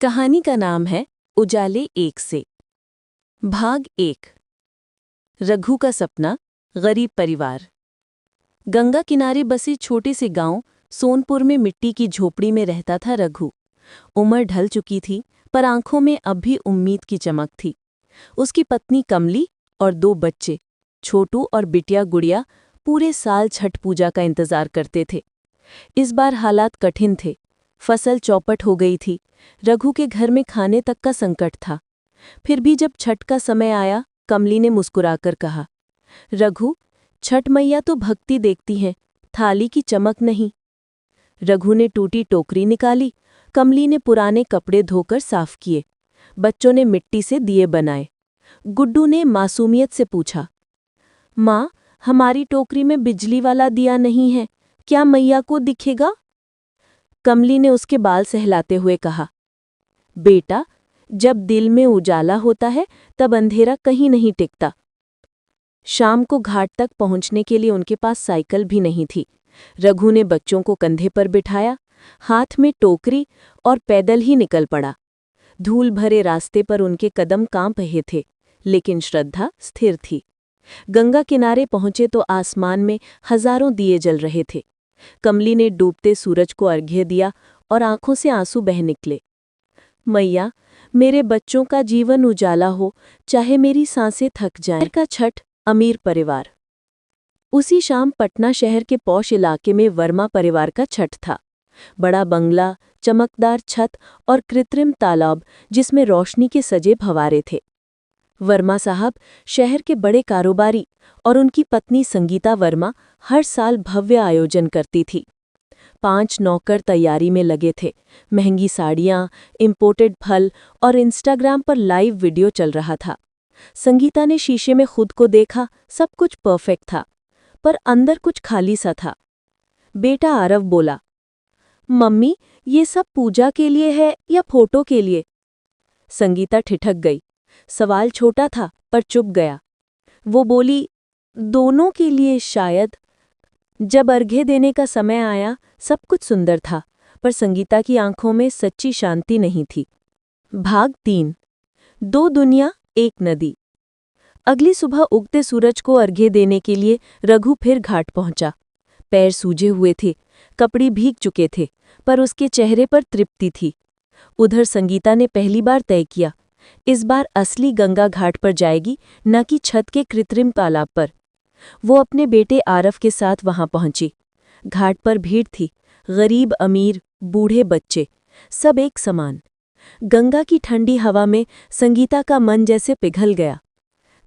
कहानी का नाम है उजाले एक से। भाग 1। रघु का सपना, गरीब परिवार। गंगा किनारे बसे छोटे से गांव सोनपुर में मिट्टी की झोपड़ी में रहता था रघु। उम्र ढल चुकी थी, पर आंखों में अब भी उम्मीद की चमक थी। उसकी पत्नी कमली और 2 बच्चे, छोटू और बिटिया गुड़िया, पूरे साल छठ पूजा का इंतजार करते थे। इस बार हालात कठिन थे। फसल चौपट हो गई थी। रघु के घर में खाने तक का संकट था। फिर भी जब छठ का समय आया, कमली ने मुस्कुराकर कहा, रघु, छठ मैया तो भक्ति देखती हैं, थाली की चमक नहीं। रघु ने टूटी टोकरी निकाली। कमली ने पुराने कपड़े धोकर साफ किए। बच्चों ने मिट्टी से दिए बनाए। गुड्डू ने मासूमियत से पूछा, माँ, हमारी टोकरी में बिजली वाला दिया नहीं है, क्या मैया को दिखेगा? कमली ने उसके बाल सहलाते हुए कहा, बेटा, जब दिल में उजाला होता है तब अंधेरा कहीं नहीं टिकता। शाम को घाट तक पहुंचने के लिए उनके पास साइकिल भी नहीं थी। रघु ने बच्चों को कंधे पर बिठाया, हाथ में टोकरी, और पैदल ही निकल पड़ा। धूल भरे रास्ते पर उनके कदम कांप रहे थे, लेकिन श्रद्धा स्थिर थी। गंगा किनारे पहुंचे तो आसमान में हजारों दिए जल रहे थे। कमली ने डूबते सूरज को अर्घ्य दिया और आंखों से आंसू बह निकले। मैया, मेरे बच्चों का जीवन उजाला हो, चाहे मेरी सांसें थक जाएं। का छठ, अमीर परिवार। उसी शाम पटना शहर के पौष इलाके में वर्मा परिवार का छठ था। बड़ा बंगला, चमकदार छत और कृत्रिम तालाब जिसमें रोशनी के सजे फव्वारे थे। वर्मा साहब शहर के बड़े कारोबारी, और उनकी पत्नी संगीता वर्मा हर साल भव्य आयोजन करती थी। 5 नौकर तैयारी में लगे थे। महंगी साड़ियां, इंपोर्टेड फल और इंस्टाग्राम पर लाइव वीडियो चल रहा था। संगीता ने शीशे में खुद को देखा, सब कुछ परफेक्ट था, पर अंदर कुछ खाली सा था। बेटा आरव बोला, मम्मी, ये सब पूजा के लिए है या फोटो के लिए? संगीता ठिठक गई। सवाल छोटा था, पर चुप गया। वो बोली, दोनों के लिए शायद। जब अर्घ्य देने का समय आया, सब कुछ सुंदर था, पर संगीता की आंखों में सच्ची शांति नहीं थी। भाग 3। 2 दुनिया, एक नदी। अगली सुबह उगते सूरज को अर्घ्य देने के लिए रघु फिर घाट पहुंचा। पैर सूजे हुए थे, कपड़े भीग चुके थे, पर उसके चेहरे पर तृप्ति थी। उधर संगीता ने पहली बार तय किया, इस बार असली गंगा घाट पर जाएगी, न कि छत के कृत्रिम तालाब पर। वो अपने बेटे आरव के साथ वहां पहुंची। घाट पर भीड़ थी, गरीब अमीर, बूढ़े बच्चे, सब एक समान। गंगा की ठंडी हवा में संगीता का मन जैसे पिघल गया।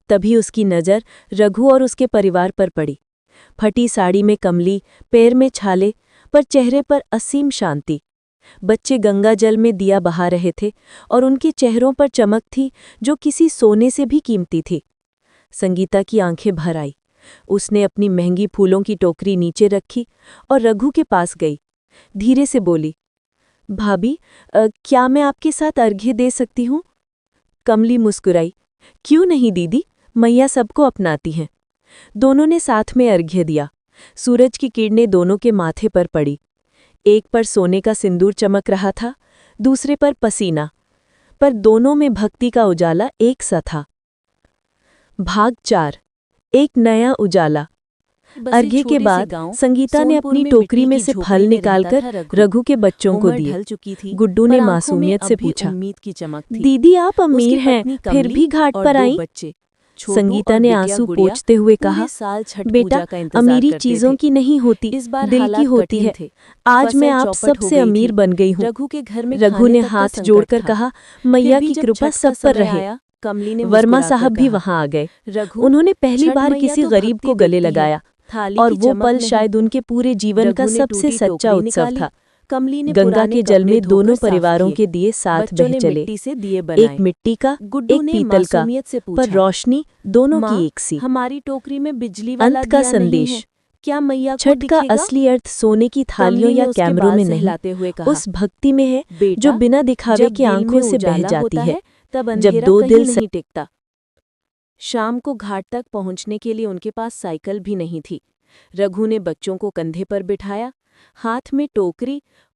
तभी उसकी नज़र रघु और उसके परिवार पर पड़ी। फटी साड़ी में कमली, पैर में छाले, पर चेहरे पर असीम शांति। बच्चे गंगा जल में दिया बहा रहे थे, और उनके चेहरों पर चमक थी जो किसी सोने से भी कीमती थी। संगीता की आंखें भर आई। उसने अपनी महंगी फूलों की टोकरी नीचे रखी और रघु के पास गई। धीरे से बोली, भाभी, क्या मैं आपके साथ अर्घ्य दे सकती हूँ? कमली मुस्कुराई, क्यों नहीं दीदी, मैया सबको अपनाती हैं। दोनों ने साथ में अर्घ्य दिया। सूरज की किरणें दोनों के माथे पर पड़ी। एक पर सोने का सिंदूर चमक रहा था, दूसरे पर पसीना, पर दोनों में भक्ति का उजाला एक सा था। भाग 4। एक नया उजाला। अर्घ्य के बाद संगीता ने अपनी टोकरी में से फल निकालकर रघु के बच्चों को दिए। गुड्डू ने मासूमियत से पूछा, दीदी, आप अमीर हैं, फिर भी घाट पर आई? संगीता ने आंसू पोंछते हुए कहा, बेटा, अमीरी चीजों की नहीं होती, दिल की होती है। आज मैं आप सबसे अमीर बन गई हूँ। रघु ने हाथ जोड़कर कहा, मैया की कृपा सब पर रहे। वर्मा साहब भी वहां आ गए। उन्होंने पहली बार किसी गरीब को गले लगाया, और वो पल शायद उनके पूरे जीवन का सबसे सच्चा उत्सव था। गंगा के जल में दोनों परिवारों के दिए साथ बह चले, एक मिट्टी का, एक पीतल का, पर रोशनी दोनों की एक सी। हमारी टोकरी में बिजली वाला अंत का दिया नहीं है, संदेश। क्या मैया को छठ का दिखेगा? असली अर्थ सोने की थालियों या कैमरों में नहीं, उस भक्ति में है जो बिना दिखावे के आंखों से बह जाती है, जब 2 दिल नहीं टिकता। शाम को घाट तक पहुंचने के लिए उनके पास साइकिल भी नहीं थी। रघु ने बच्चों को कंधे पर बिठाया, हाथ में टोकरी